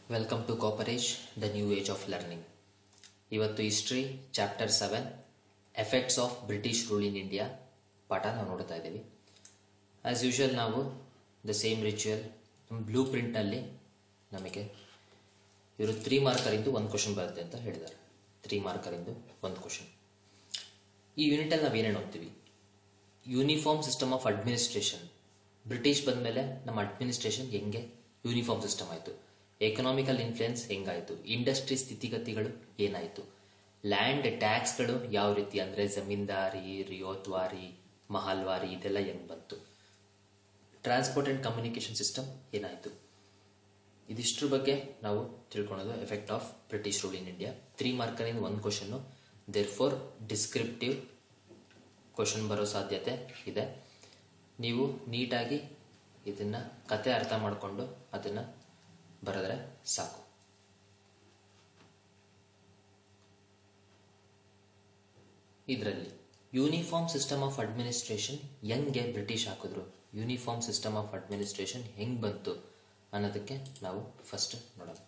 Welcome to Cooperage, the new age of learning. ಇವತ್ತು history chapter 7 effects of British rule in India ಪಾಠ ನಾವು ನೋಡ್ತಾ ಇದ್ದೀವಿ. As usual ನಾವು ದ ಸೇಮ್ ರಿಚುವಲ್ ನಮ್ಮ ಬ್ಲೂ ಪ್ರಿಂಟ್ನಲ್ಲಿ ನಮಗೆ ಇವರು 3 ಮಾರ್ಕರಿಂದ ಒಂದು ಕ್ವಶನ್ ಬರುತ್ತೆ ಅಂತ ಹೇಳಿದ್ದಾರೆ. 3 ಮಾರ್ಕರಿಂದ ಒಂದು ಕ್ವಶನ್. ಈ ಯೂನಿಟಲ್ಲಿ ನಾವು ಏನೇನು ಓದ್ತೀವಿ? Uniform system of administration. British ಬಂದ ಮೇಲೆ ನಮ್ಮ ಅಡ್ಮಿನಿಸ್ಟ್ರೇಷನ್ ಹೆಂಗೆ ಯೂನಿಫಾರ್ಮ್ ಸಿಸ್ಟಮ್ ಆಯಿತು, ಎಕನಾಮಿಕಲ್ ಇನ್ಫ್ಲುಯೆನ್ಸ್ ಹೆಂಗಾಯಿತು, ಇಂಡಸ್ಟ್ರಿ ಸ್ಥಿತಿಗತಿಗಳು ಏನಾಯಿತು, ಲ್ಯಾಂಡ್ ಟ್ಯಾಕ್ಸ್ಗಳು ಯಾವ ರೀತಿ ಅಂದರೆ ಜಮೀನ್ದಾರಿ, ರಿಯೋತ್ವಾರಿ, ಮಹಲ್ವಾರಿ ಇದೆಲ್ಲ ಹೆಂಗೆ ಬಂತು, ಟ್ರಾನ್ಸ್ಪೋರ್ಟ್ ಆ್ಯಂಡ್ ಕಮ್ಯುನಿಕೇಷನ್ ಸಿಸ್ಟಮ್ ಏನಾಯಿತು, ಇದಿಷ್ಟ್ರ ಬಗ್ಗೆ ನಾವು ತಿಳ್ಕೊಳೋದು effect of British rule in India. 3 ಮಾರ್ಕರಿಂದ ಒಂದು ಕ್ವಶನ್ನು, ದೇರ್ ಫೋರ್ ಡಿಸ್ಕ್ರಿಪ್ಟಿವ್ ಕ್ವಶನ್ ಬರೋ ಸಾಧ್ಯತೆ ಇದೆ. ನೀವು ನೀಟಾಗಿ ಇದನ್ನು ಕತೆ ಅರ್ಥ ಮಾಡಿಕೊಂಡು ಅದನ್ನು ಬರೆದ್ರೆ ಸಾಕು. ಇದರಲ್ಲಿ ಯೂನಿಫಾರ್ಮ್ ಸಿಸ್ಟಮ್ ಆಫ್ ಅಡ್ಮಿನಿಸ್ಟ್ರೇಷನ್ ಹೆಂಗೆ ಬ್ರಿಟಿಷ್ ಹಾಕಿದ್ರು, ಯೂನಿಫಾರ್ಮ್ ಸಿಸ್ಟಮ್ ಆಫ್ ಅಡ್ಮಿನಿಸ್ಟ್ರೇಷನ್ ಹೆಂಗೆ ಬಂತು ಅನ್ನೋದಕ್ಕೆ ನಾವು ಫಸ್ಟ್ ನೋಡೋಣ.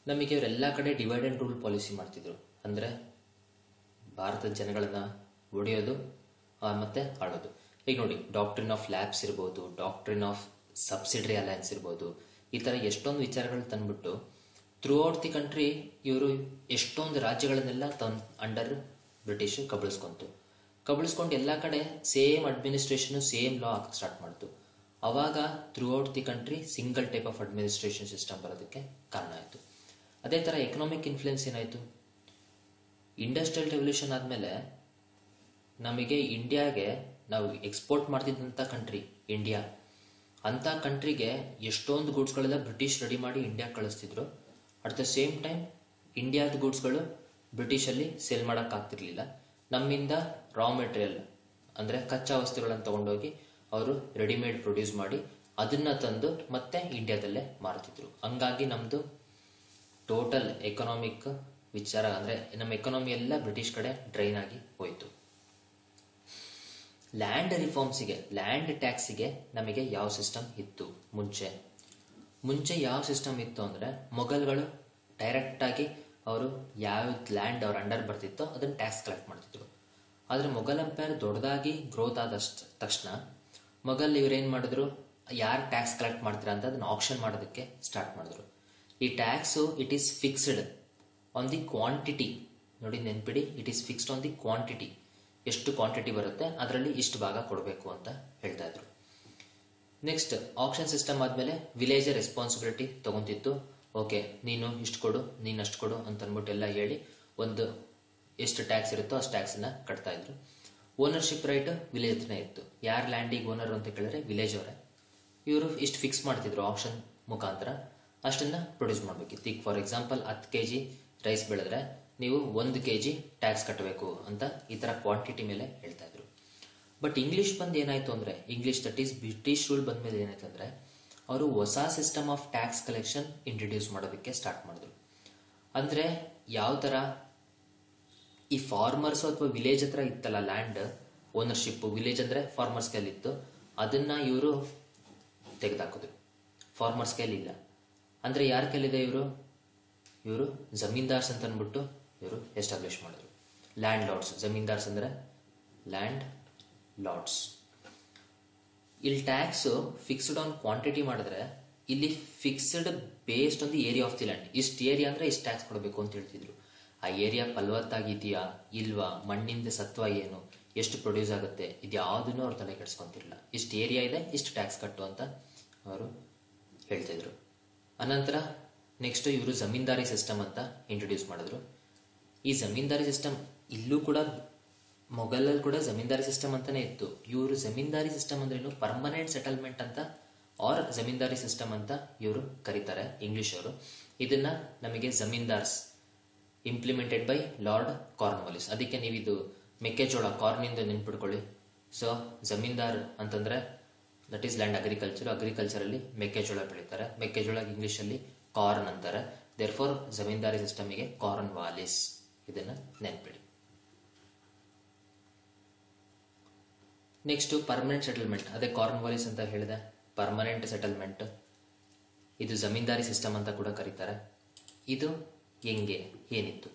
ನಮಗೆ ಇವರೆಲ್ಲ ಕಡೆ ಡಿವೈಡ್ ಆ್ಯಂಡ್ ರೂಲ್ ಪಾಲಿಸಿ ಮಾಡ್ತಿದ್ರು. ಅಂದರೆ ಭಾರತದ ಜನಗಳನ್ನ ಹೊಡೆಯೋದು ಮತ್ತು ಆಡೋದು. ಈಗ ನೋಡಿ, ಡಾಕ್ಟ್ರಿನ್ ಆಫ್ ಲ್ಯಾಬ್ಸ್ ಇರ್ಬೋದು, ಡಾಕ್ಟ್ರಿನ್ ಆಫ್ ಸಬ್ಸಿಡರಿ ಅಲಯನ್ಸ್ ಇರ್ಬೋದು, ಈ ಥರ ಎಷ್ಟೊಂದು ವಿಚಾರಗಳು ತಂದ್ಬಿಟ್ಟು ಥ್ರೂ ಔಟ್ ದಿ ಕಂಟ್ರಿ ಇವರು ಎಷ್ಟೊಂದು ರಾಜ್ಯಗಳನ್ನೆಲ್ಲ ಅಂಡರ್ ಬ್ರಿಟಿಷ್ ಕಬಳಿಸ್ಕೊಂಡು ಎಲ್ಲ ಕಡೆ ಸೇಮ್ ಅಡ್ಮಿನಿಸ್ಟ್ರೇಷನ್ ಸೇಮ್ ಲಾ ಹಾಕಕ್ಕೆ ಸ್ಟಾರ್ಟ್ ಮಾಡ್ತು. ಅವಾಗ through out the country single type of administration system ಬರೋದಕ್ಕೆ ಕಾರಣ ಆಯಿತು. ಅದೇ ಥರ ಎಕನಾಮಿಕ್ ಇನ್ಫ್ಲುಯೆನ್ಸ್ ಏನಾಯಿತು, ಇಂಡಸ್ಟ್ರಿಯಲ್ ರೆವಲ್ಯೂಷನ್ ಆದಮೇಲೆ ನಮಗೆ ಇಂಡಿಯಾಗೆ ನಾವು ಎಕ್ಸ್ಪೋರ್ಟ್ ಮಾಡ್ತಿದ್ದಂಥ ಕಂಟ್ರಿ ಇಂಡಿಯಾ, ಅಂಥ ಕಂಟ್ರಿಗೆ ಎಷ್ಟೊಂದು ಗೂಡ್ಸ್ಗಳೆಲ್ಲ ಬ್ರಿಟಿಷ್ ರೆಡಿ ಮಾಡಿ ಇಂಡಿಯಾಗೆ ಕಳಿಸ್ತಿದ್ರು. ಅಟ್ ದ ಸೇಮ್ ಟೈಮ್ ಇಂಡಿಯಾದ ಗೂಡ್ಸ್ಗಳು ಬ್ರಿಟಿಷಲ್ಲಿ ಸೇಲ್ ಮಾಡೋಕ್ಕಾಗ್ತಿರ್ಲಿಲ್ಲ. ನಮ್ಮಿಂದ ರಾ ಮೆಟೀರಿಯಲ್ ಅಂದರೆ ಕಚ್ಚಾ ವಸ್ತುಗಳನ್ನು ತೊಗೊಂಡೋಗಿ ಅವರು ರೆಡಿಮೇಡ್ ಪ್ರೊಡ್ಯೂಸ್ ಮಾಡಿ ಅದನ್ನು ತಂದು ಮತ್ತೆ ಇಂಡಿಯಾದಲ್ಲೇ ಮಾರ್ತಿದ್ರು. ಹಂಗಾಗಿ ನಮ್ಮದು ಟೋಟಲ್ ಎಕನಾಮಿಕ್ ವಿಚಾರ ಅಂದರೆ ನಮ್ಮ ಎಕನಾಮಿ ಎಲ್ಲ ಬ್ರಿಟಿಷ್ ಕಡೆ ಡ್ರೈನ್ ಆಗಿ ಹೋಯಿತು. ಲ್ಯಾಂಡ್ ರಿಫಾರ್ಮ್ಸಿಗೆ, ಲ್ಯಾಂಡ್ ಟ್ಯಾಕ್ಸಿಗೆ ನಮಗೆ ಯಾವ ಸಿಸ್ಟಮ್ ಇತ್ತು ಮುಂಚೆ ಯಾವ ಸಿಸ್ಟಮ್ ಇತ್ತು ಅಂದರೆ ಮೊಘಲ್ಗಳು ಡೈರೆಕ್ಟಾಗಿ ಅವರು ಯಾವ ಲ್ಯಾಂಡ್ ಅವ್ರ ಅಂಡರ್ ಬರ್ತಿತ್ತೋ ಅದನ್ನು ಟ್ಯಾಕ್ಸ್ ಕಲೆಕ್ಟ್ ಮಾಡ್ತಿದ್ರು. ಆದರೆ ಮೊಘಲ್ ಎಂಪೈರ್ ದೊಡ್ಡದಾಗಿ ಗ್ರೋತ್ ಆದ ತಕ್ಷಣ ಮೊಘಲ್ ಇವರೇನು ಮಾಡಿದ್ರು, ಯಾರು ಟ್ಯಾಕ್ಸ್ ಕಲೆಕ್ಟ್ ಮಾಡ್ತೀರಾ ಅಂತ ಅದನ್ನು ಆಪ್ಷನ್ ಮಾಡೋದಕ್ಕೆ ಸ್ಟಾರ್ಟ್ ಮಾಡಿದ್ರು. ಈ tax it is fixed on the quantity. ನೋಡಿ ನೆನ್ಪಿಡಿ, it is fixed on the quantity. ಎಷ್ಟು ಕ್ವಾಂಟಿಟಿ ಬರುತ್ತೆ ಅದರಲ್ಲಿ ಇಷ್ಟು ಭಾಗ ಕೊಡಬೇಕು ಅಂತ ಹೇಳ್ತಾ ಇದ್ರು. ನೆಕ್ಸ್ಟ್ ಆಕ್ಷನ್ ಸಿಸ್ಟಮ್ ಆದಮೇಲೆ ವಿಲೇಜರ್ ರೆಸ್ಪಾನ್ಸಿಬಿಲಿಟಿ ತಗೊಂತಿತ್ತು. ಓಕೆ, ನೀನು ಇಷ್ಟು ಕೊಡು, ನೀನು ಅಷ್ಟು ಕೊಡು ಅಂತ ಅಂದ್ಬಿಟ್ಟು ಎಲ್ಲ ಹೇಳಿ ಒಂದು ಎಷ್ಟು ಟ್ಯಾಕ್ಸ್ ಇರುತ್ತೋ ಅಷ್ಟು ಟ್ಯಾಕ್ಸನ್ನ ಕಟ್ತಾ ಇದ್ರು. ಓನರ್ಶಿಪ್ ರೈಟ್ ವಿಲೇಜ್ ಹತ್ರನೇ ಇತ್ತು. ಯಾರು ಲ್ಯಾಂಡಿಗೆ ಓನರ್ ಅಂತ ಕೇಳಿದ್ರೆ ವಿಲೇಜ್ ಅವರೇ. ಇವರು ಇಷ್ಟು ಫಿಕ್ಸ್ ಮಾಡ್ತಿದ್ರು ಆಪ್ಷನ್ ಮುಖಾಂತರ, ಅಷ್ಟನ್ನು ಪ್ರೊಡ್ಯೂಸ್ ಮಾಡಬೇಕಿತ್ತು. ಈಗ ಫಾರ್ ಎಕ್ಸಾಂಪಲ್ 10 kg ರೈಸ್ ಬೆಳೆದ್ರೆ ನೀವು 1 kg ಟ್ಯಾಕ್ಸ್ ಕಟ್ಟಬೇಕು ಅಂತ ಈ ಥರ ಕ್ವಾಂಟಿಟಿ ಮೇಲೆ ಹೇಳ್ತಾ ಇದ್ರು. ಬಟ್ ಇಂಗ್ಲೀಷ್ ಬಂದು ಏನಾಯಿತು ಅಂದರೆ, English that is British rule ಬಂದ ಮೇಲೆ ಏನಾಯ್ತು ಅಂದರೆ ಅವರು ಹೊಸ system of tax collection introduce ಮಾಡೋದಕ್ಕೆ ಸ್ಟಾರ್ಟ್ ಮಾಡಿದ್ರು. ಅಂದರೆ ಯಾವ ಥರ ಈ ಫಾರ್ಮರ್ಸು ಅಥವಾ ವಿಲೇಜ್ ಹತ್ರ ಇತ್ತಲ್ಲ ಲ್ಯಾಂಡ್ ಓನರ್ಶಿಪ್ಪು, ವಿಲೇಜ್ ಅಂದರೆ ಫಾರ್ಮರ್ಸ್ ಕೈಲಿತ್ತು, ಅದನ್ನು ಇವರು ತೆಗೆದಾಕಿದ್ರು. ಫಾರ್ಮರ್ಸ್ ಕೈಲಿಲ್ಲ ಅಂದರೆ ಯಾರ ಕೈಲಿದೆ, ಇವರು ಜಮೀನ್ದಾರ್ಸ್ ಅಂತ ಅಂದ್ಬಿಟ್ಟು ಇವರು ಎಸ್ಟಾಬ್ಲಿಷ್ ಮಾಡಿದ್ರು. ಲ್ಯಾಂಡ್ ಲಾರ್ಡ್ಸ್, ಜಮೀನ್ದಾರ್ಸ್ ಅಂದರೆ ಲ್ಯಾಂಡ್ ಲಾರ್ಡ್ಸ್. ಇಲ್ಲಿ ಟ್ಯಾಕ್ಸು ಫಿಕ್ಸ್ಡ್ ಆನ್ ಕ್ವಾಂಟಿಟಿ ಮಾಡಿದ್ರೆ ಇಲ್ಲಿ fixed based on the area of the land. ಇಷ್ಟು ಏರಿಯಾ ಅಂದರೆ ಇಷ್ಟು ಟ್ಯಾಕ್ಸ್ ಕೊಡಬೇಕು ಅಂತ ಹೇಳ್ತಿದ್ರು. ಆ ಏರಿಯಾ ಫಲವತ್ತಾಗಿದೆಯಾ ಇಲ್ವಾ, ಮಣ್ಣಿಂದ ಸತ್ವ ಏನು, ಎಷ್ಟು ಪ್ರೊಡ್ಯೂಸ್ ಆಗುತ್ತೆ, ಇದು ಯಾವುದನ್ನು ಅವ್ರು ತಲೆ ಕೆಡಿಸ್ಕೊಂತಿರಲಿಲ್ಲ. ಇಷ್ಟು ಏರಿಯಾ ಇದೆ, ಇಷ್ಟು ಟ್ಯಾಕ್ಸ್ ಕಟ್ಟು ಅಂತ ಅವರು ಹೇಳ್ತಿದ್ರು. ಅನಂತರ ನೆಕ್ಸ್ಟ್ ಇವರು ಜಮೀನ್ದಾರಿ ಸಿಸ್ಟಮ್ ಅಂತ ಇಂಟ್ರೊಡ್ಯೂಸ್ ಮಾಡಿದ್ರು. ಈ ಜಮೀನ್ದಾರಿ ಸಿಸ್ಟಮ್ ಇಲ್ಲೂ ಕೂಡ ಮೊಘಲಲ್ಲಿ ಕೂಡ ಜಮೀನ್ದಾರಿ ಸಿಸ್ಟಮ್ ಅಂತಾನೆ ಇತ್ತು. ಇವರು ಜಮೀನ್ದಾರಿ ಸಿಸ್ಟಮ್ ಅಂದ್ರೇನು, ಪರ್ಮನೆಂಟ್ ಸೆಟಲ್ಮೆಂಟ್ ಅಂತ ಆರ್ ಜಮೀನ್ದಾರಿ ಸಿಸ್ಟಮ್ ಅಂತ ಇವರು ಕರೀತಾರೆ ಇಂಗ್ಲಿಷ್ ಅವರು. ಇದನ್ನ ನಮಗೆ zamindars implemented by lord Cornwallis. ಅದಕ್ಕೆ ನೀವು ಇದು ಮೆಕ್ಕೆಜೋಳ ಕಾರ್ನಿಂದ ನೆನ್ಪಿಡ್ಕೊಳ್ಳಿ. ಸೊ ಜಮೀನ್ದಾರ್ ಅಂತಂದ್ರೆ ದಟ್ ಈಸ್ ಲ್ಯಾಂಡ್ ಅಗ್ರಿಕಲ್ಚರಲ್ಲಿ ಮೆಕ್ಕೆಜೋಳ ಬೆಳೀತಾರೆ. ಮೆಕ್ಕೆಜೋಳ ಇಂಗ್ಲೀಷಲ್ಲಿ ಕಾರ್ನ್ ಅಂತಾರೆ. ದೇರ್ಫೋರ್ ಜಮೀನ್ದಾರಿ ಸಿಸ್ಟಮಿಗೆ ಕಾರ್ನ್ವಾಲಿಸ್, ಇದನ್ನು ನೆನ್ಪಿಡಿ. ನೆಕ್ಸ್ಟ್ ಪರ್ಮನೆಂಟ್ ಸೆಟಲ್ಮೆಂಟ್, ಅದೇ ಕಾರ್ನ್ವಾಲಿಸ್ ಅಂತ ಹೇಳಿದೆ. ಪರ್ಮನೆಂಟ್ ಸೆಟಲ್ಮೆಂಟ್ ಇದು ಜಮೀನ್ದಾರಿ ಸಿಸ್ಟಮ್ ಅಂತ ಕೂಡ ಕರೀತಾರೆ. ಇದು ಹೆಂಗೆ ಏನಿತ್ತು,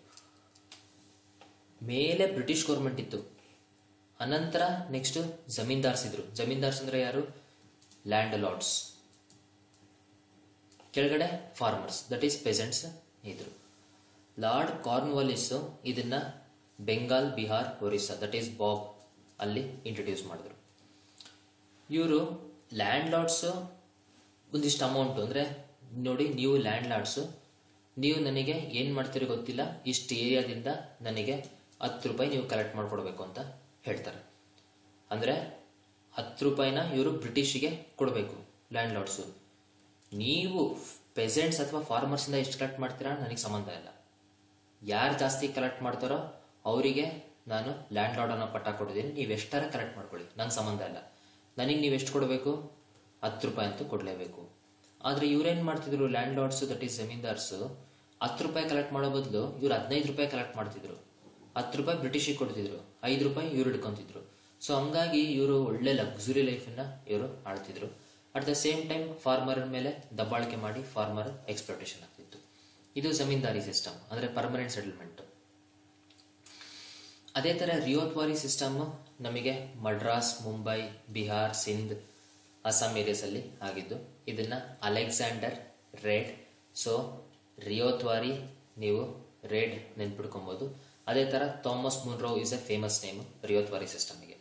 ಮೇಲೆ ಬ್ರಿಟಿಷ್ ಗೌರ್ಮೆಂಟ್ ಇತ್ತು, ಅನಂತರ ನೆಕ್ಸ್ಟ್ ಜಮೀನ್ದಾರ್ಸ್ ಇದ್ರು. ಜಮೀನ್ದಾರ್ಸ್ ಅಂದ್ರೆ ಯಾರು? Landlords. ಕೆಳಗಡೆ ಫಾರ್ಮರ್ಸ್, ದಟ್ ಈಸ್ ಪೆಸೆಂಟ್ಸ್ ಇದ್ರು. ಲಾರ್ಡ್ ಕಾರ್ನ್ವಾಲಿಸ್ ಇದನ್ನ ಬೆಂಗಾಲ್, ಬಿಹಾರ್, ಒರಿಸ್ಸಾ, ದಟ್ ಈಸ್ ಬಾಬ್ ಅಲ್ಲಿ ಇಂಟ್ರೊಡ್ಯೂಸ್ ಮಾಡಿದ್ರು. ಇವರು ಲ್ಯಾಂಡ್ ಲಾರ್ಡ್ಸ್ ಒಂದಿಷ್ಟು ಅಮೌಂಟ್, ಅಂದ್ರೆ ನೋಡಿ, ನೀವು ಲ್ಯಾಂಡ್ ಲಾರ್ಡ್ಸ್, ನೀವು ನನಗೆ ಏನ್ ಮಾಡ್ತೀರಿ ಗೊತ್ತಿಲ್ಲ, ಇಷ್ಟು ಏರಿಯಾದಿಂದ ನನಗೆ 10 ರೂಪಾಯಿ ನೀವು ಕಲೆಕ್ಟ್ ಮಾಡ್ಕೊಡ್ಬೇಕು ಅಂತ ಹೇಳ್ತಾರೆ. ಅಂದ್ರೆ 10 ರೂಪಾಯಿನ ಇವರು ಬ್ರಿಟಿಷ್ಗೆ ಕೊಡಬೇಕು ಲ್ಯಾಂಡ್ ಲಾರ್ಡ್ಸು. ನೀವು ಪೆಸೆಂಟ್ಸ್ ಅಥವಾ ಫಾರ್ಮರ್ಸ್ ಇಂದ ಎಷ್ಟು ಕಲೆಕ್ಟ್ ಮಾಡ್ತೀರಾ ನನಗೆ ಸಂಬಂಧ ಇಲ್ಲ. ಯಾರು ಜಾಸ್ತಿ ಕಲೆಕ್ಟ್ ಮಾಡ್ತಾರೋ ಅವರಿಗೆ ನಾನು ಲ್ಯಾಂಡ್ ಲಾರ್ಡ್ ಅನ್ನೋ ಪಟ್ಟ ಕೊಟ್ಟಿದ್ದೀನಿ, ನೀವು ಎಷ್ಟಾರ ಕಲೆಕ್ಟ್ ಮಾಡ್ಕೊಳ್ಳಿ, ನಂಗೆ ಸಂಬಂಧ ಇಲ್ಲ. ನನಗೆ ನೀವು ಎಷ್ಟು ಕೊಡಬೇಕು? 10 ರೂಪಾಯಿ ಅಂತೂ ಕೊಡಲೇಬೇಕು. ಆದ್ರೆ ಇವ್ರೇನ್ ಮಾಡ್ತಿದ್ರು, land Lord's that is zamindars, 10 ರೂಪಾಯಿ ಕಲೆಕ್ಟ್ ಮಾಡೋ ಬದಲು ಇವ್ರು 15 ರೂಪಾಯಿ ಕಲೆಕ್ಟ್ ಮಾಡ್ತಿದ್ರು. 10 ರೂಪಾಯಿ ಬ್ರಿಟಿಷಿಗೆ ಕೊಡ್ತಿದ್ರು, 5 ರೂಪಾಯಿ ಇವ್ರು ಹಿಡ್ಕೊಂತಿದ್ರು. ಸೊ ಹಂಗಾಗಿ ಇವರು ಒಳ್ಳೆ ಲಕ್ಸುರಿ ಲೈಫನ್ನ ಇವರು ಆಳ್ತಿದ್ರು. At the same time farmer ಮೇಲೆ ದಬ್ಬಾಳಿಕೆ ಮಾಡಿ ಫಾರ್ಮರ್ ಎಕ್ಸ್ಪ್ಲೋಟೇಷನ್ ಆಗ್ತಿತ್ತು. ಇದು ಜಮೀನ್ದಾರಿ ಸಿಸ್ಟಮ್, ಅಂದ್ರೆ ಪರ್ಮನೆಂಟ್ ಸೆಟಲ್ಮೆಂಟ್. ಅದೇ ತರ ರಿಯೋತ್ವಾರಿ ಸಿಸ್ಟಮ್ ನಮಗೆ ಮಡ್ರಾಸ್, ಮುಂಬೈ, ಬಿಹಾರ್, ಸಿಂಧ್, ಅಸ್ಸಾಂ ಏರಿಯಾಸ್ ಅಲ್ಲಿ ಆಗಿದ್ದು. ಇದನ್ನ ಅಲೆಕ್ಸಾಂಡರ್ ರೇಡ್, ಸೊ ರಿಯೋತ್ವಾರಿ ನೀವು ರೇಡ್ ನೆನ್ಪಿಡ್ಕೊಬಹುದು. ಅದೇ ತರ Thomas Munro is a famous name ryotwari ಸಿಸ್ಟಮ್ಗೆ.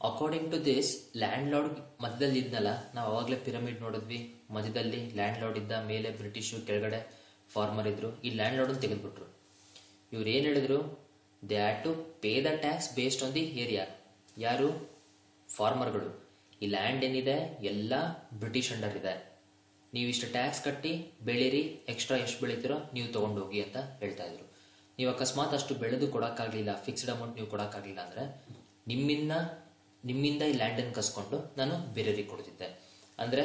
ಅಕಾರ್ಡಿಂಗ್ ಟು ದಿಸ್, ಲ್ಯಾಂಡ್ ಲಾರ್ಡ್ ಮಧ್ಯದಲ್ಲಿ ಇದ್ನಲ್ಲ, ನಾವು ಅವಾಗಲೇ ಪಿರಮಿಡ್ ನೋಡಿದ್ವಿ, ಮಧ್ಯದಲ್ಲಿ ಲ್ಯಾಂಡ್ ಲಾರ್ಡ್ ಇದ್ದ, ಮೇಲೆ ಬ್ರಿಟಿಷ್, ಕೆಳಗಡೆ ಫಾರ್ಮರ್ ಇದ್ರು. ಈ ಲ್ಯಾಂಡ್ ಲಾರ್ಡ್ ತೆಗೆದ್ಬಿಟ್ರು. ಇವ್ರು ಏನ್ ಹೇಳಿದ್ರು, they had to pay the tax based on the area. ಯಾರು? ಫಾರ್ಮರ್ಗಳು. ಈ ಲ್ಯಾಂಡ್ ಏನಿದೆ ಎಲ್ಲ ಬ್ರಿಟಿಷ್ ಅಂಡರ್ ಇದೆ, ನೀವು ಇಷ್ಟು ಟ್ಯಾಕ್ಸ್ ಕಟ್ಟಿ ಬೆಳೀರಿ, ಎಕ್ಸ್ಟ್ರಾ ಎಷ್ಟು ಬೆಳಿತೀರೋ ನೀವು ತಗೊಂಡು ಹೋಗಿ ಅಂತ ಹೇಳ್ತಾ ಇದ್ರು. ನೀವು ಅಕಸ್ಮಾತ್ ಅಷ್ಟು ಬೆಳೆದು ಕೊಡಕ್ಕಾಗ್ಲಿಲ್ಲ, ಫಿಕ್ಸ್ಡ್ ಅಮೌಂಟ್ ನೀವು ಕೊಡಕ್ಕಾಗ್ಲಿಲ್ಲ ಅಂದ್ರೆ ನಿಮ್ಮಿಂದ ಈ ಲ್ಯಾಂಡ್ ಅನ್ನು ಕಸ್ಕೊಂಡು ನಾನು ಬೇರೆಯವರಿಗೆ ಕೊಡ್ತಿದ್ದೆ. ಅಂದ್ರೆ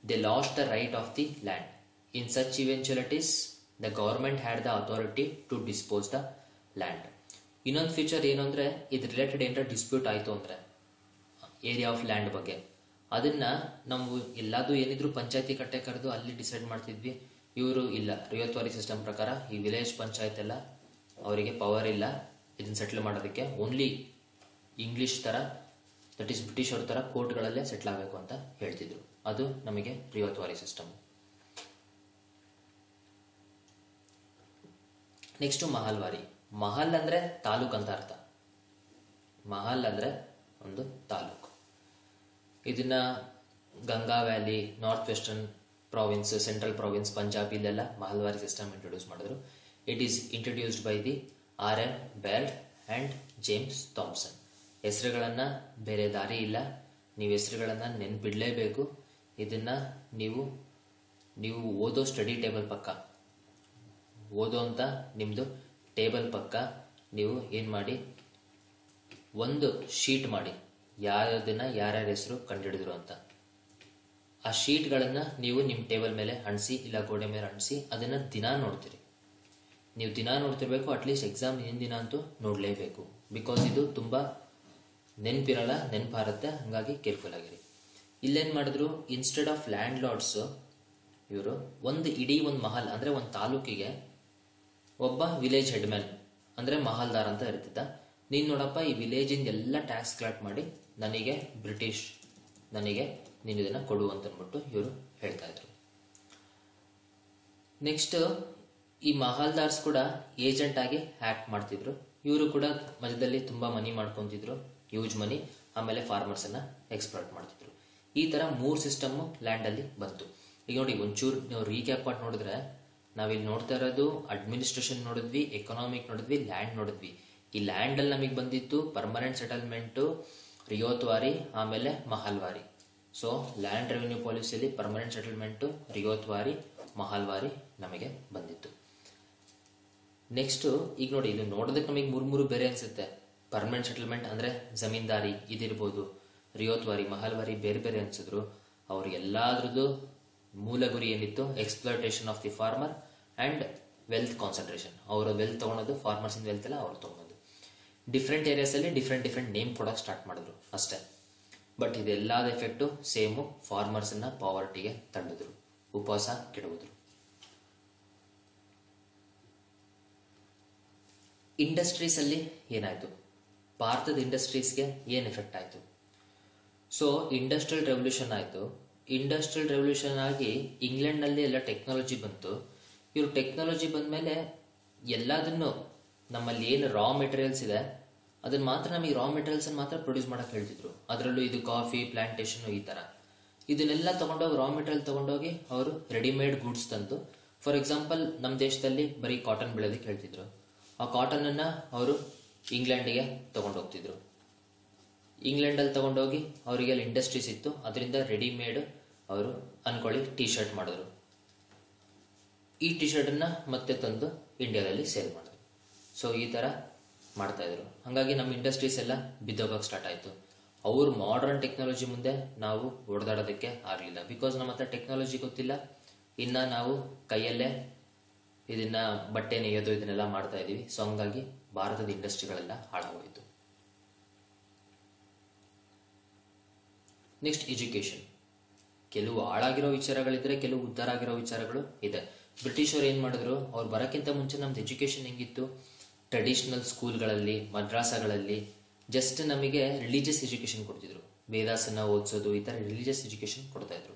they lost the right of the land. In such eventualities the government had the authority to dispose the land. ಇನ್ನೊಂದು ಫೀಚರ್ ಏನು ಅಂದ್ರೆ, ಇದು ರಿಲೇಟೆಡ್ ಏನಾರ ಡಿಸ್ಪ್ಯೂಟ್ ಆಯ್ತು ಅಂದ್ರೆ ಏರಿಯಾ ಆಫ್ ಲ್ಯಾಂಡ್ ಬಗ್ಗೆ, ಅದನ್ನ ನಾವು ಎಲ್ಲಾದ್ರೂ ಏನಿದ್ರು ಪಂಚಾಯತಿ ಕಟ್ಟೆ ಕರೆದು ಅಲ್ಲಿ ಡಿಸೈಡ್ ಮಾಡ್ತಿದ್ವಿ. ಇವರು ಇಲ್ಲ, ರಿಯೋತ್ವಾರಿ ಸಿಸ್ಟಮ್ ಪ್ರಕಾರ ಈ ವಿಲೇಜ್ ಪಂಚಾಯತ್ ಎಲ್ಲ ಅವರಿಗೆ ಪವರ್ ಇಲ್ಲ ಇದನ್ನ ಸೆಟ್ಲ್ ಮಾಡೋದಕ್ಕೆ. ಓನ್ಲಿ ಇಂಗ್ಲಿಷ್ ತರ, ದಟ್ ಈಸ್ ಬ್ರಿಟಿಷ್ ಅವ್ರ ತರ ಕೋರ್ಟ್ಗಳಲ್ಲೇ ಸೆಟ್ಲ್ ಆಗಬೇಕು ಅಂತ ಹೇಳ್ತಿದ್ರು. ಅದು ನಮಗೆ ರಿಯೋತ್ವಾರಿ ಸಿಸ್ಟಮ್. ನೆಕ್ಸ್ಟ್ ಮಹಲ್ವಾರಿ. ಮಹಲ್ ಅಂದ್ರೆ ತಾಲೂಕ್ ಅಂತ ಅರ್ಥ. ಮಹಲ್ ಅಂದ್ರೆ ಒಂದು ತಾಲೂಕು. ಇದನ್ನ Ganga valley, north western province, central province, Punjab ಇಲ್ಲೆಲ್ಲ ಮಹಲ್ವಾರಿ ಸಿಸ್ಟಮ್ ಇಂಟ್ರೊಡ್ಯೂಸ್ ಮಾಡಿದ್ರು. It is introduced by the R.M. Bird and James Thomson. ಹೆಸರುಗಳನ್ನ ಬೇರೆ ದಾರಿ ಇಲ್ಲ, ನೀವು ಹೆಸರುಗಳನ್ನ ನೆನ್ಪಿಡ್ಲೇಬೇಕು. ಇದನ್ನ ನೀವು ಓದೋ ಸ್ಟಡಿ ಟೇಬಲ್ ಪಕ್ಕ ಓದೋ ಅಂತ ನಿಮ್ದು ಟೇಬಲ್ ಪಕ್ಕ ನೀವು ಏನ್ ಮಾಡಿ, ಒಂದು ಶೀಟ್ ಮಾಡಿ, ಯಾವ್ದನ್ನ ಯಾರ್ಯಾರ ಹೆಸರು ಕಂಡುಹಿಡಿದ್ರು ಅಂತ. ಆ ಶೀಟ್ಗಳನ್ನ ನೀವು ನಿಮ್ಮ ಟೇಬಲ್ ಮೇಲೆ ಅಂಟಿಸಿ, ಇಲ್ಲ ಗೋಡೆ ಮೇಲೆ ಅಂಟಿಸಿ, ಅದನ್ನ ದಿನಾ ನೋಡ್ತೀರಿ. ನೀವು ದಿನಾ ನೋಡ್ತಿರ್ಬೇಕು, ಅಟ್ಲೀಸ್ಟ್ ಎಕ್ಸಾಮ್ ಹಿಂದಿನ ಅಂತೂ ನೋಡ್ಲೇಬೇಕು. ಬಿಕಾಸ್ ಇದು ತುಂಬಾ ನೆನ್ಪಿರಲ್ಲ, ನೆನ್ಪಾರುತ್ತೆ, ಹಂಗಾಗಿ ಕೇರ್ಫುಲ್ ಆಗಿರಿ. ಇಲ್ಲೇನ್ ಮಾಡಿದ್ರು, ಇನ್ಸ್ಟೆಡ್ ಆಫ್ ಲ್ಯಾಂಡ್ ಲಾರ್ಡ್ಸ್ ಇವರು ಇಡೀ ಒಂದು ಮಹಲ್ ಅಂದ್ರೆ ಒಂದು ತಾಲೂಕಿಗೆ ಒಬ್ಬ ವಿಲೇಜ್ ಹೆಡ್ಮ್ಯಾನ್ ಅಂದ್ರೆ ಮಹಲ್ದಾರ್ ಅಂತ ಇರ್ತಿದ್ದ. ನೀನ್ ನೋಡಪ್ಪ, ಈ ವಿಲೇಜ್ ಇಂದ ಎಲ್ಲ ಟ್ಯಾಕ್ಸ್ ಕಲೆಕ್ಟ್ ಮಾಡಿ ನನಗೆ ನೀನು ಇದನ್ನ ಕೊಡು ಅಂತ ಅಂದ್ಬಿಟ್ಟು ಇವರು ಹೇಳ್ತಾ ಇದ್ರು. ನೆಕ್ಸ್ಟ್ ಈ ಮಹಲ್ದಾರ್ಸ್ ಕೂಡ ಏಜೆಂಟ್ ಆಗಿ ಆಕ್ಟ್ ಮಾಡ್ತಿದ್ರು. ಇವರು ಕೂಡ ಮಧ್ಯದಲ್ಲಿ ತುಂಬಾ ಮನಿ ಮಾಡ್ಕೊಂತಿದ್ರು, ಯೂಜ್ ಮನಿ. ಆಮೇಲೆ ಫಾರ್ಮರ್ಸ್ ಅನ್ನ ಎಕ್ಸ್ಪ್ಲಾಯ್ಟ್ ಮಾಡ್ತಿದ್ರು. ಈ ತರ 3 ಸಿಸ್ಟಮ್ ಲ್ಯಾಂಡ್ ಅಲ್ಲಿ ಬಂತು. ಈಗ ನೋಡಿ, ಒಂಚೂರು ನೀವು ರೀಕ್ಯಾಪ್ ಮಾಡಿ ನೋಡಿದ್ರೆ, ನಾವಿಲ್ಲಿ ನೋಡ್ತಾ ಇರೋದು ಅಡ್ಮಿನಿಸ್ಟ್ರೇಷನ್ ನೋಡಿದ್ವಿ, ಎಕನಾಮಿಕ್ ನೋಡಿದ್ವಿ, ಲ್ಯಾಂಡ್ ನೋಡಿದ್ವಿ. ಈ ಲ್ಯಾಂಡ್ ಅಲ್ಲಿ ನಮಗೆ ಬಂದಿತ್ತು ಪರ್ಮನೆಂಟ್ ಸೆಟಲ್ಮೆಂಟ್, ರಿಯೋತ್ವಾರಿ, ಆಮೇಲೆ ಮಹಲ್ವಾರಿ. ಸೊ ಲ್ಯಾಂಡ್ ರೆವಿನ್ಯೂ ಪಾಲಿಸಿಯಲ್ಲಿ ಪರ್ಮನೆಂಟ್ ಸೆಟಲ್ಮೆಂಟ್, ರಿಯೋತ್ವಾರಿ, ಮಹಲ್ವಾರಿ ನಮಗೆ ಬಂದಿತ್ತು. ನೆಕ್ಸ್ಟ್ ಈಗ ನೋಡಿ, ಇದು ನೋಡೋದಕ್ಕೆ ನಮಗೆ ಮೂರು ಬೇರೆ ಅನ್ಸುತ್ತೆ. ಪರ್ಮನೆಂಟ್ ಸೆಟಲ್ಮೆಂಟ್ ಅಂದ್ರೆ ಜಮೀನ್ದಾರಿ ಇದಿರ್ಬೋದು, ರಿಯೋತ್ವಾರಿ, ಮಹಲ್ವಾರಿ ಬೇರೆ ಬೇರೆ ಅನ್ಸಿದ್ರು. ಅವ್ರಿಗೆಲ್ಲಾದ್ರದ್ದು ಮೂಲ ಗುರಿ ಏನಿತ್ತು, exploitation of the farmer and wealth concentration. ಅವರ ವೆಲ್ತ್ ತಗೊಳೋದು, ಫಾರ್ಮರ್ಸ್ ಇನ್ ವೆಲ್ತ್ ಎಲ್ಲ ಅವ್ರು ತಗೊಳೋದು. ಡಿಫ್ರೆಂಟ್ ಏರಿಯಾಸ್ ಅಲ್ಲಿ ಡಿಫ್ರೆಂಟ್ ನೇಮ್ ಕೊಡೋಕೆ ಸ್ಟಾರ್ಟ್ ಮಾಡಿದ್ರು ಅಷ್ಟೇ. ಬಟ್ ಇದೆಲ್ಲದ ಎಫೆಕ್ಟು ಸೇಮು, ಫಾರ್ಮರ್ಸ್ ಅನ್ನ ಪಾವರ್ಟಿಗೆ ತಳ್ಳಿದ್ರು. ಉಪವಾಸ ಕೆಡವುದ್ರು. ಇಂಡಸ್ಟ್ರೀಸ್ ಅಲ್ಲಿ ಏನಾಯ್ತು, ಭಾರತದ ಇಂಡಸ್ಟ್ರೀಸ್ಗೆ ಏನ್ ಎಫೆಕ್ಟ್ ಆಯ್ತು? ಸೊ ಇಂಡಸ್ಟ್ರಿಯಲ್ ರೆವಲ್ಯೂಷನ್ ಆಯ್ತು. ಇಂಡಸ್ಟ್ರಿಯಲ್ ರೆವಲ್ಯೂಷನ್ ಆಗಿ ಇಂಗ್ಲೆಂಡ್ ನಲ್ಲಿ ಎಲ್ಲ ಟೆಕ್ನಾಲಜಿ ಬಂತು. ಇವರು ಟೆಕ್ನಾಲಜಿ ಬಂದ್ಮೇಲೆ ಎಲ್ಲದನ್ನು ನಮ್ಮಲ್ಲಿ ಏನು ರಾ ಮೆಟೀರಿಯಲ್ಸ್ ಇದೆ ಅದನ್ನ ಮಾತ್ರ ನಮಗೆ ರಾ ಮೆಟೀರಿಯಲ್ಸ್ ಮಾತ್ರ ಪ್ರೊಡ್ಯೂಸ್ ಮಾಡಕ್ ಹೇಳ್ತಿದ್ರು. ಅದರಲ್ಲೂ ಇದು ಕಾಫಿ ಪ್ಲಾಂಟೇಶನ್ ಈ ತರ ಇದನ್ನೆಲ್ಲ ತಗೊಂಡೋಗಿ ರಾ ಮೆಟೀರಿಯಲ್ ತಗೊಂಡೋಗಿ ಅವರು ರೆಡಿಮೇಡ್ ಗೂಡ್ಸ್ ತಂದು, ಫಾರ್ ಎಕ್ಸಾಂಪಲ್ ನಮ್ಮ ದೇಶದಲ್ಲಿ ಬರೀ ಕಾಟನ್ ಬೆಳೆಯೋದಕ್ಕೆ ಹೇಳ್ತಿದ್ರು. ಆ ಕಾಟನ್ ಅನ್ನ ಅವರು ಇಂಗ್ಲೆಂಡ್ಗೆ ತಗೊಂಡು ಹೋಗ್ತಿದ್ರು. ಇಂಗ್ಲೆಂಡ್ ಅಲ್ಲಿ ತಗೊಂಡೋಗಿ ಅವರಿಗೆ ಅಲ್ಲಿ ಇಂಡಸ್ಟ್ರೀಸ್ ಇತ್ತು, ಅದರಿಂದ ರೆಡಿಮೇಡ್ ಅವರು ಅನ್ಕೊಳ್ಳಿ ಟೀ ಶರ್ಟ್ ಮಾಡಿದ್ರು. ಈ ಟಿ ಶರ್ಟ್ ಅನ್ನ ಮತ್ತೆ ತಂದು ಇಂಡಿಯಾದಲ್ಲಿ ಸೇಲ್ ಮಾಡಿದ್ರು. ಸೊ ಈ ತರ ಮಾಡ್ತಾ ಇದ್ರು. ಹಾಗಾಗಿ ನಮ್ಮ ಇಂಡಸ್ಟ್ರೀಸ್ ಎಲ್ಲ ಬಿದ್ದೋಗಕ್ಕೆ ಸ್ಟಾರ್ಟ್ ಆಯ್ತು. ಅವ್ರು ಮಾಡರ್ನ್ ಟೆಕ್ನಾಲಜಿ ಮುಂದೆ ನಾವು ಹೊಡೆದಾಡೋದಕ್ಕೆ ಆಗ್ಲಿಲ್ಲ. ಬಿಕಾಸ್ ನಮ್ಮ ಹತ್ರ ಟೆಕ್ನಾಲಜಿ ಗೊತ್ತಿಲ್ಲ. ಇನ್ನ ನಾವು ಕೈಯಲ್ಲೇ ಇದನ್ನ ಬಟ್ಟೆ ನೇಯೋದು ಇದನ್ನೆಲ್ಲ ಮಾಡ್ತಾ ಇದೀವಿ. ಸೊ ಹಂಗಾಗಿ ಭಾರತದ ಇಂಡಸ್ಟ್ರಿಗಳೆಲ್ಲ ಹಾಳಾಗೋಯ್ತು. Next education. ಕೆಲವು ಹಾಳಾಗಿರೋ ವಿಚಾರಗಳಿದ್ರೆ, ಕೆಲವು ಉದ್ಧಾರ ಆಗಿರೋ ವಿಚಾರಗಳು ಇದೆ. ಬ್ರಿಟಿಷರು ಏನ್ ಮಾಡಿದ್ರು, ಅವ್ರು ಬರಕ್ಕಿಂತ ಮುಂಚೆ ನಮ್ದು ಎಜುಕೇಶನ್ ಹೆಂಗಿತ್ತು, ಟ್ರೆಡಿಷನಲ್ ಸ್ಕೂಲ್ಗಳಲ್ಲಿ ಮದ್ರಾಸಗಳಲ್ಲಿ ಜಸ್ಟ್ ನಮಗೆ ರಿಲಿಜಿಯಸ್ ಎಜುಕೇಶನ್ ಕೊಡ್ತಿದ್ರು. ವೇದಾಸನ ಓದಿಸೋದು ಈ ತರ ರಿಲಿಜಿಯಸ್ ಎಜುಕೇಶನ್ ಕೊಡ್ತಾ ಇದ್ರು.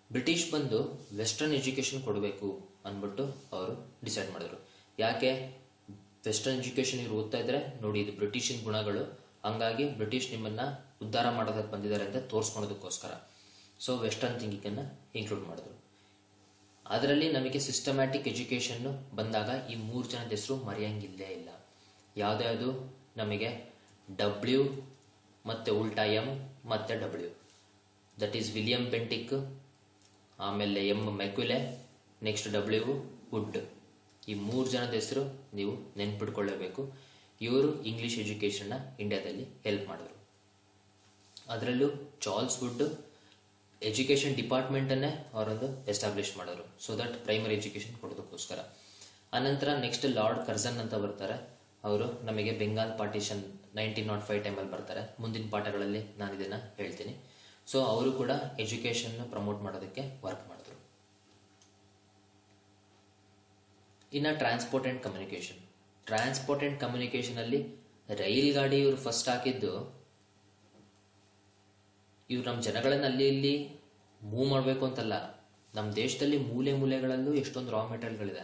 ಬ್ರಿಟಿಷ್ ಬಂದು ವೆಸ್ಟರ್ನ್ ಎಜುಕೇಶನ್ ಕೊಡಬೇಕು ಅಂದ್ಬಿಟ್ಟು ಅವರು ಡಿಸೈಡ್ ಮಾಡಿದ್ರು. ಯಾಕೆ ವೆಸ್ಟರ್ನ್ ಎಜುಕೇಶನ್ ಇವ್ರು ಓದ್ತಾ ಇದ್ರೆ ನೋಡಿ ಇದು ಬ್ರಿಟಿಷಿನ ಗುಣಗಳು, ಹಂಗಾಗಿ ಬ್ರಿಟಿಷ್ ನಿಮ್ಮನ್ನ ಉದ್ಧಾರ ಮಾಡೋದಕ್ಕೆ ಬಂದಿದ್ದಾರೆ ಅಂತ ತೋರಿಸ್ಕೊಳೋದಕ್ಕೋಸ್ಕರ ಸೊ ವೆಸ್ಟರ್ನ್ ಥಿಂಕಿಂಗ್ ಅನ್ನ ಇನ್ಕ್ಲೂಡ್ ಮಾಡಿದ್ರು. ಅದರಲ್ಲಿ ನಮಗೆ ಸಿಸ್ಟಮ್ಯಾಟಿಕ್ ಎಜುಕೇಶನ್ ಬಂದಾಗ ಈ 3 ಜನದ ಹೆಸರು ಮರೆಯಂಗಿಲ್ಲೇ ಇಲ್ಲ. ಯಾವ್ದ್ಯಾವುದು ನಮಗೆ ಡಬ್ಲ್ಯೂ ಮತ್ತೆ ಉಲ್ಟಾ ಎಂ ಮತ್ತೆ W, that is William Bentinck, ಆಮೇಲೆ ಎಂ ಮೆಕ್ಯುಲೆ, ನೆಕ್ಸ್ಟ್ ಡಬ್ಲ್ಯೂ ವುಡ್. ಈ 3 ಜನದ ಹೆಸರು ನೀವು ನೆನ್ಪಿಟ್ಕೊಳ್ಳೇಬೇಕು. ಇವರು ಇಂಗ್ಲಿಷ್ ಎಜುಕೇಶನ್ ಇಂಡಿಯಾದಲ್ಲಿ ಹೆಲ್ಪ್ ಮಾಡಿದ್ರು. ಅದರಲ್ಲೂ ಚಾರ್ಲ್ಸ್ ವುಡ್ ಎಜುಕೇಶನ್ ಡಿಪಾರ್ಟ್ಮೆಂಟ್ ಅನ್ನೇ ಅವರೊಂದು ಎಸ್ಟಾಬ್ಲಿಷ್ ಮಾಡಿದ್ರು. ಸೊ ದಟ್ ಪ್ರೈಮರಿ ಎಜುಕೇಶನ್ ಕೊಡೋದಕ್ಕೋಸ್ಕರ. ಆನಂತರ ನೆಕ್ಸ್ಟ್ ಲಾರ್ಡ್ ಕರ್ಜನ್ ಅಂತ ಬರ್ತಾರೆ. ಅವರು ನಮಗೆ ಬೆಂಗಾಲ್ ಪಾರ್ಟಿಷನ್ 1905 ಟೈಮಲ್ಲಿ ಬರ್ತಾರೆ. ಮುಂದಿನ ಪಾಠಗಳಲ್ಲಿ ನಾನು ಇದನ್ನ ಹೇಳ್ತೀನಿ. ಸೊ ಅವರು ಕೂಡ ಎಜುಕೇಶನ್ ಪ್ರಮೋಟ್ ಮಾಡೋದಕ್ಕೆ ವರ್ಕ್ ಮಾಡಿದ್ರು. ಇನ್ನ transport and communication. Transport and communication ಅಲ್ಲಿ ರೈಲ್ ಗಾಡಿ ಇವರು ಫಸ್ಟ್ ಹಾಕಿದ್ದು, ಇವ್ರು ನಮ್ಮ ಜನಗಳನ್ನ ಅಲ್ಲಿ ಇಲ್ಲಿ ಮೂವ್ ಮಾಡಬೇಕು ಅಂತಲ್ಲ. ನಮ್ಮ ದೇಶದಲ್ಲಿ ಮೂಲೆ ಮೂಲೆಗಳಲ್ಲೂ ಎಷ್ಟೊಂದು ರಾ ಮೆಟೀರಿಯಲ್ಗಳಿದೆ,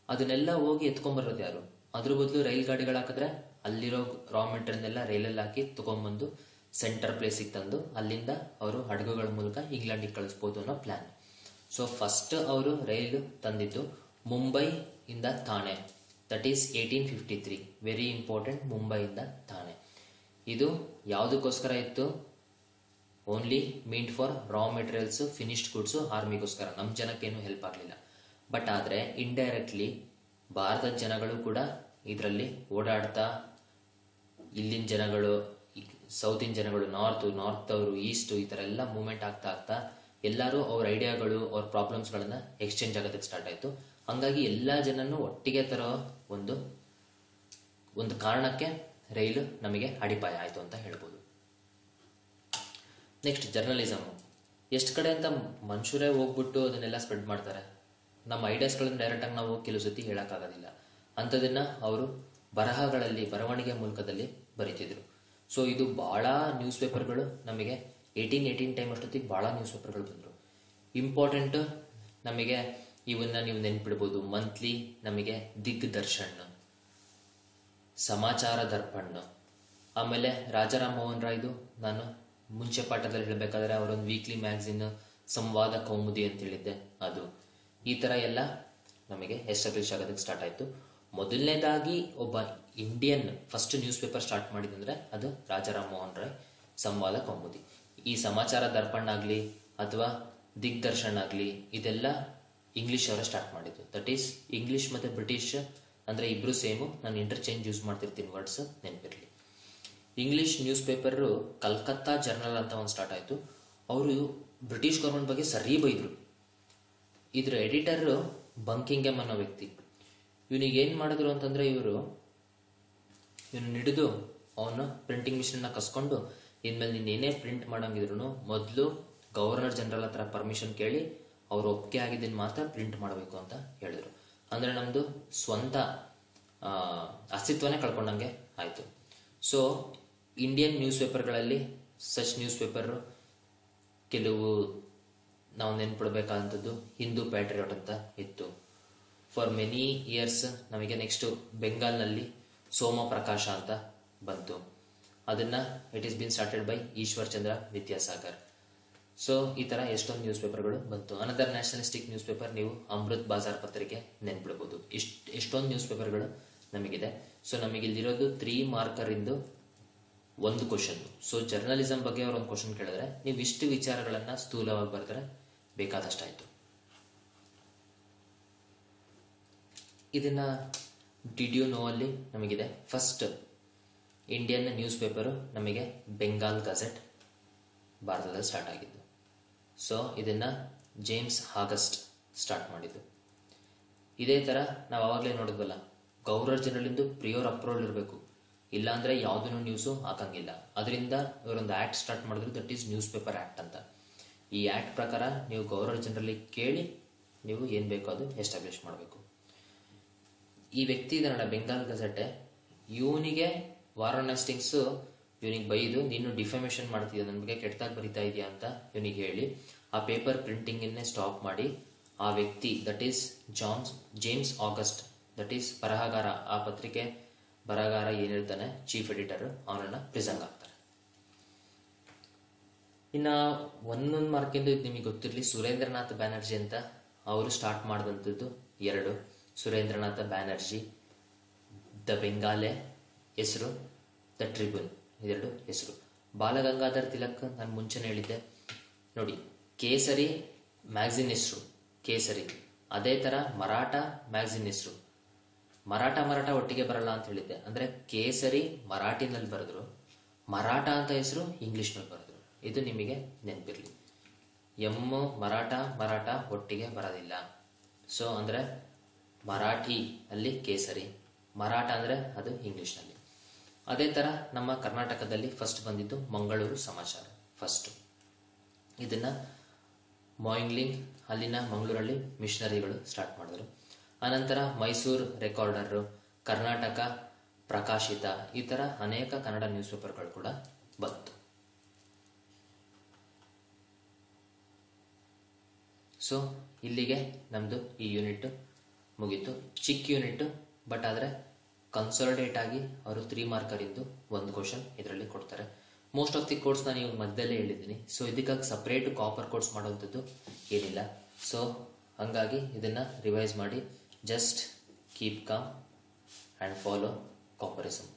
ಅದನ್ನೆಲ್ಲ ಹೋಗಿ ಎತ್ಕೊಂಡ್ಬರೋದು ಯಾರು? ಅದ್ರ ಬದಲು ರೈಲ್ ಗಾಡಿಗಳು ಹಾಕಿದ್ರೆ ಅಲ್ಲಿರೋ ರಾ ಮೆಟೀರಿಯಲ್ನೆಲ್ಲ ರೈಲಲ್ಲಿ ಹಾಕಿ ತಗೊಂಡ್ಬಂದು ಸೆಂಟರ್ ಪ್ಲೇಸಿಗೆ ತಂದು ಅಲ್ಲಿಂದ ಅವರು ಹಡಗುಗಳ ಮೂಲಕ ಇಂಗ್ಲೆಂಡಿಗೆ ಕಳಿಸ್ಬೋದು ಅನ್ನೋ ಪ್ಲಾನ್. ಸೊ ಫಸ್ಟ್ ಅವರು ರೈಲು ತಂದಿದ್ದು ಮುಂಬೈ ಇಂದ Thane, that is 1853. Very important. ಮುಂಬೈಯಿಂದ ಥಾಣೆ. ಇದು ಯಾವುದಕ್ಕೋಸ್ಕರ ಇತ್ತು? Only meant for raw materials, finished goods, ಆರ್ಮಿಗೋಸ್ಕರ. ನಮ್ಮ ಜನಕ್ಕೇನು ಹೆಲ್ಪ್ ಆಗಲಿಲ್ಲ. ಬಟ್ ಆದರೆ ಇಂಡೈರೆಕ್ಟ್ಲಿ ಭಾರತದ ಜನಗಳು ಕೂಡ ಇದರಲ್ಲಿ ಓಡಾಡ್ತಾ, ಇಲ್ಲಿನ ಜನಗಳು, ಸೌತಿನ ಜನಗಳು, ನಾರ್ತ್ ಅವರು, ಈಸ್ಟ್, ಈ ಥರ ಎಲ್ಲ ಮೂವ್ಮೆಂಟ್ ಆಗ್ತಾ ಆಗ್ತಾ ಎಲ್ಲರೂ ಅವ್ರ ಐಡಿಯಾಗಳು, ಅವ್ರ ಪ್ರಾಬ್ಲಮ್ಸ್ಗಳನ್ನ ಎಕ್ಸ್ಚೇಂಜ್ ಆಗೋದಕ್ಕೆ ಸ್ಟಾರ್ಟ್ ಆಯಿತು. ಹಂಗಾಗಿ ಎಲ್ಲ ಜನನ್ನು ಒಟ್ಟಿಗೆ ತರೋ ಒಂದು ಕಾರಣಕ್ಕೆ ರೈಲು ನಮಗೆ ಅಡಿಪಾಯ ಆಯಿತು ಅಂತ ಹೇಳ್ಬೋದು. Next journalism. ಎಷ್ಟು ಕಡೆ ಅಂತ ಮನುಷ್ಯರೇ ಹೋಗ್ಬಿಟ್ಟು ಅದನ್ನೆಲ್ಲ ಸ್ಪ್ರೆಡ್ ಮಾಡ್ತಾರೆ. ನಮ್ಮ ಐಡಿಯಾಸ್ಗಳನ್ನ ಡೈರೆಕ್ಟಾಗಿ ನಾವು ಕೆಲವು ಸತಿ ಹೇಳೋಕ್ಕಾಗೋದಿಲ್ಲ. ಅಂಥದನ್ನ ಅವರು ಬರಹಗಳಲ್ಲಿ, ಬರವಣಿಗೆ ಮೂಲಕದಲ್ಲಿ ಬರೀತಿದ್ರು. ಸೊ ಇದು ಭಾಳ ನ್ಯೂಸ್ ಪೇಪರ್ಗಳು ನಮಗೆ 1818 ಟೈಮ್ ಅಷ್ಟೊತ್ತಿಗೆ ಭಾಳ ನ್ಯೂಸ್ ಪೇಪರ್ಗಳು ಬಂದರು. ಇಂಪಾರ್ಟೆಂಟ್ ನಮಗೆ ಇವನ್ನ ನೀವು ನೆನ್ಪಿಡ್ಬೋದು. ಮಂತ್ಲಿ ನಮಗೆ ದಿಗ್ದರ್ಶನ್, ಸಮಾಚಾರ ದರ್ಪಣ್, ಆಮೇಲೆ ರಾಜಾರಾಮ್ ಮೋಹನ್ ರಾಯ್ದು ನಾನು ಮುಂಚೆ ಪಾಠದಲ್ಲಿ ಹೇಳಬೇಕಾದ್ರೆ ಅವರೊಂದು ವೀಕ್ಲಿ ಮ್ಯಾಗಝಿನ್ ಸಂವಾದ ಕೌಮುದಿ ಅಂತ ಹೇಳಿದ್ದೆ, ಅದು. ಈ ಥರ ಎಲ್ಲ ನಮಗೆ ಎಸ್ಟಾಬ್ಲಿಷ್ ಆಗೋದಕ್ಕೆ ಸ್ಟಾರ್ಟ್ ಆಯಿತು. ಮೊದಲನೇದಾಗಿ ಒಬ್ಬ Indian first newspaper start ಮಾಡಿದಂದ್ರೆ ಅದು ರಾಜಾರಾಮ್ ಮೋಹನ್ ರಾಯ್ ಸಂವಾದ ಕೌಮುದಿ. ಈ ಸಮಾಚಾರ ದರ್ಪಣ್ ಆಗಲಿ ಅಥವಾ ದಿಗ್ದರ್ಶನ್ ಆಗಲಿ ಇದೆಲ್ಲ ಇಂಗ್ಲಿಷ್ ಅವರೇ ಸ್ಟಾರ್ಟ್ ಮಾಡಿದ್ದು. ದಟ್ ಈಸ್ ಇಂಗ್ಲಿಷ್ ಮತ್ತು ಬ್ರಿಟಿಷ್ ಅಂದರೆ ಇಬ್ರು ಸೇಮು. ನಾನು ಇಂಟರ್ಚೇಂಜ್ ಯೂಸ್ ಮಾಡ್ತಿರ್ತೀನಿ, ವರ್ಡ್ಸ್ ನೆನಪಿರಲಿ. English news paper Calcutta journal ಅಂತ ಒಂದು ಸ್ಟಾರ್ಟ್ ಆಯಿತು. ಅವರು ಬ್ರಿಟಿಷ್ ಗೌರ್ಮೆಂಟ್ ಬಗ್ಗೆ ಸರಿ ಬೈದರು. ಇದ್ರ ಎಡಿಟರ್ ಬಂಕಿಂಗಮ್ ಅನ್ನೋ ವ್ಯಕ್ತಿ. ಇವನಿಗೆ ಏನು ಮಾಡಿದ್ರು ಅಂತಂದರೆ ಇವನು ಹಿಡಿದು ಅವನು ಪ್ರಿಂಟಿಂಗ್ ಮಿಷನ್ನ ಕಸ್ಕೊಂಡು, ಇನ್ಮೇಲೆ ನೀನು ಏನೇ ಪ್ರಿಂಟ್ ಮಾಡೋಂಗಿದ್ರು ಮೊದಲು ಗವರ್ನರ್ ಜನರಲ್ ಹತ್ರ ಪರ್ಮಿಷನ್ ಕೇಳಿ ಅವ್ರು ಒಪ್ಪಿಗೆ ಆಗಿದ್ದನ್ನು ಮಾತ್ರ ಪ್ರಿಂಟ್ ಮಾಡಬೇಕು ಅಂತ ಹೇಳಿದ್ರು. ಅಂದರೆ ನಮ್ಮದು ಸ್ವಂತ ಅಸ್ತಿತ್ವನೇ ಕಳ್ಕೊಂಡಂಗೆ ಆಯಿತು. ಸೊ ಇಂಡಿಯನ್ ನ್ಯೂಸ್ ಪೇಪರ್ಗಳಲ್ಲಿ ಸಚ್ ನ್ಯೂಸ್ ಪೇಪರ್ ಕೆಲವು ನಾವು ನೆನ್ಪಿಡ್ಬೇಕಾದಂಥದ್ದು ಹಿಂದೂ ಪ್ಯಾಟ್ರಿಯಾಟ್ ಅಂತ ಇತ್ತು. ಫಾರ್ ಮೆನಿ ಇಯರ್ಸ್ ನಮಗೆ ನೆಕ್ಸ್ಟ್ ಬೆಂಗಾಲ್ನಲ್ಲಿ ಸೋಮ ಪ್ರಕಾಶ ಅಂತ ಬಂತು. ಅದನ್ನ it is been started by Ishwar Chandra Vidyasagar. So ಈ ತರ ಎಷ್ಟೊಂದು ನ್ಯೂಸ್ ಪೇಪರ್ಗಳು ಬಂತು. ಅನದರ್ ನ್ಯಾಷನಲಿಸ್ಟಿಕ್ ನ್ಯೂಸ್ ಪೇಪರ್ ನೀವು ಅಮೃತ್ ಬಾಜಾರ್ ಪತ್ರಿಕೆ ನೆನ್ಪಿಡ್ಬೋದು. ಎಷ್ಟೊಂದು ನ್ಯೂಸ್ ಪೇಪರ್ಗಳು ನಮಗಿದೆ. ಸೊ ನಮಗೆ ಇಲ್ಲಿರೋದು 3 ಮಾರ್ಕರ್ ಇಂದು ಒಂದು ಕ್ವಶನ್. ಸೊ ಜರ್ನಲಿಸಂ ಬಗ್ಗೆ ಅವ್ರು ಒಂದು ಕ್ವಶನ್ ಕೇಳಿದ್ರೆ ನೀವು ಇಷ್ಟು ವಿಚಾರಗಳನ್ನ ಸ್ಥೂಲವಾಗಿ ಬರೆದ್ರೆ ಬೇಕಾದಷ್ಟಾಯ್ತು. ಇದನ್ನ ಡಿಡ್ ಯು ನೋ ಅಲ್ಲಿ ನಮಗಿದೆ. ಫಸ್ಟ್ ಇಂಡಿಯನ್ ನ್ಯೂಸ್ ಪೇಪರು ನಮಗೆ ಬೆಂಗಾಲ್ ಗಜೆಟ್ ಭಾರತದಲ್ಲಿ ಸ್ಟಾರ್ಟ್ ಆಗಿದ್ದು. ಸೊ ಇದನ್ನ ಜೇಮ್ಸ್ ಆಗಸ್ಟ್ ಸ್ಟಾರ್ಟ್ ಮಾಡಿದ್ದು. ಇದೇ ತರ ನಾವು ಅವಾಗಲೇ ನೋಡಿದ್ವಲ್ಲ, ಗವರ್ನರ್ ಜನರಲ್ ಪ್ರಿಯೋರ್ ಅಪ್ರೂವಲ್ ಇರಬೇಕು, ಇಲ್ಲಾಂದ್ರೆ ಯಾವುದೂ ನ್ಯೂಸು ಹಾಕಂಗಿಲ್ಲ. ಅದರಿಂದ ಇವರೊಂದು ಆಕ್ಟ್ ಸ್ಟಾರ್ಟ್ ಮಾಡಿದ್ರು, that is news paper act ಅಂತ. ಈ ಆಕ್ಟ್ ಪ್ರಕಾರ ನೀವು ಗವರ್ನರ್ ಜನರಲ್ ಕೇಳಿ ನೀವು ಏನ್ ಬೇಕೋ ಅದು ಎಸ್ಟಾಬ್ಲಿಷ್ ಮಾಡಬೇಕು. ಈ ವ್ಯಕ್ತಿ ಇದನ್ನಲ್ಲ ಬೆಂಗಾಲ್ ಗಜೆಟ್, ಇವನಿಗೆ ವಾರನ್ ಹೇಸ್ಟಿಂಗ್ಸ್ ಇವನಿಗೆ ಬೈದು ನೀನು ಡಿಫಮೇಷನ್ ಮಾಡ್ತಿದ್ಯಾ, ನನ್ನ ಬಗ್ಗೆ ಕೆಟ್ಟದಾಗಿ ಬರಿತಾ ಇದೆಯಾ ಅಂತ ಇವನಿಗೆ ಹೇಳಿ ಆ ಪೇಪರ್ ಪ್ರಿಂಟಿಂಗ್ ಅನ್ನೇ ಸ್ಟಾಪ್ ಮಾಡಿ ಆ ವ್ಯಕ್ತಿ that is James August, that is ಬರಹಗಾರ, ಆ ಪತ್ರಿಕೆ ಬರಹಗಾರ ಏನಿರ್ತಾನೆ ಚೀಫ್ ಎಡಿಟರ್, ಅವನನ್ನ ಪ್ರಿಸನ್ ಹಾಕ್ತಾರೆ. ಇನ್ನ ಒಂದೊಂದು ಮಾರ್ಕಿಂದ ಇದು ನಿಮಗೆ ಗೊತ್ತಿರಲಿ, ಸುರೇಂದ್ರನಾಥ್ ಬ್ಯಾನರ್ಜಿ ಅಂತ ಅವರು ಸ್ಟಾರ್ಟ್ ಮಾಡಿದಂಥದ್ದು 2. ಸುರೇಂದ್ರನಾಥ ಬ್ಯಾನರ್ಜಿ, ದ ಬೆಂಗಾಲೆ ಹೆಸರು, ದ ಟ್ರಿಬ್ಯೂನ್ ಇದೆರಡು ಹೆಸರು. ಬಾಲಗಂಗಾಧರ್ ತಿಲಕ್ ನಾನು ಮುಂಚೆನೆ ಹೇಳಿದ್ದೆ ನೋಡಿ, ಕೇಸರಿ ಮ್ಯಾಗಝಿನ್ ಹೆಸರು ಕೇಸರಿ. ಅದೇ ತರ ಮರಾಠ ಮ್ಯಾಗಝಿನ್ ಹೆಸರು ಮರಾಠ ಒಟ್ಟಿಗೆ ಬರಲ್ಲ ಅಂತ ಹೇಳಿದ್ದೆ. ಅಂದ್ರೆ ಕೇಸರಿ ಮರಾಠಿನಲ್ಲಿ ಬರೆದ್ರು, ಮರಾಠ ಅಂತ ಹೆಸರು ಇಂಗ್ಲಿಷ್ನಲ್ಲಿ ಬರೆದ್ರು. ಇದು ನಿಮಗೆ ನೆನಪಿರ್ಲಿ. ಮರಾಠ ಒಟ್ಟಿಗೆ ಬರೋದಿಲ್ಲ. ಸೊ ಅಂದ್ರೆ ಮರಾಠಿ ಅಲ್ಲಿ ಕೇಸರಿ, ಮರಾಠ ಅಂದ್ರೆ ಅದು ಇಂಗ್ಲಿಷ್ನಲ್ಲಿ. ಅದೇ ತರ ನಮ್ಮ ಕರ್ನಾಟಕದಲ್ಲಿ ಫಸ್ಟ್ ಬಂದಿದ್ದು ಮಂಗಳೂರು ಸಮಾಚಾರ ಫಸ್ಟ್. ಇದನ್ನ ಮಾಯಿಂಗ್ಲಿಂಗ್ ಅಲ್ಲಿನ ಮಂಗಳೂರಲ್ಲಿ ಮಿಷನರಿಗಳು ಸ್ಟಾರ್ಟ್ ಮಾಡಿದ್ರು. ಅನಂತರ ಮೈಸೂರು ರೆಕಾರ್ಡರ್, ಕರ್ನಾಟಕ ಪ್ರಕಾಶಿತ, ಈ ತರ ಅನೇಕ ಕನ್ನಡ ನ್ಯೂಸ್ ಪೇಪರ್ಗಳು ಕೂಡ ಬಂತು. ಸೊ ಇಲ್ಲಿಗೆ ನಮ್ದು ಈ ಯೂನಿಟ್ ಮುಗೀತು. ಚಿಕ್ಕ ಯೂನಿಟ್, ಬಟ್ ಆದ್ರೆ ಕನ್ಸಾಲಿಡೇಟ್ ಆಗಿ ಅವರು 3 ಮಾರ್ಕರ್ ಇಂದು ಒಂದು ಕ್ವಶನ್ ಇದರಲ್ಲಿ ಕೊಡ್ತಾರೆ. ಮೋಸ್ಟ್ ಆಫ್ ದಿ ಕೋರ್ಸ್ ನಾನು ಇವಾಗ ಮಧ್ಯದಲ್ಲೇ ಹೇಳಿದ್ದೀನಿ. ಸೊ ಇದಕ್ಕಾಗಿ ಸಪ್ರೇಟ್ ಕಾಪರ್ ಕೋರ್ಸ್ ಮಾಡೋವಂಥದ್ದು ಏನಿಲ್ಲ. ಸೊ ಹಂಗಾಗಿ ಇದನ್ನ ರಿವೈಸ್ ಮಾಡಿ, just keep calm and follow ಕಾಪರಿಸಮ್.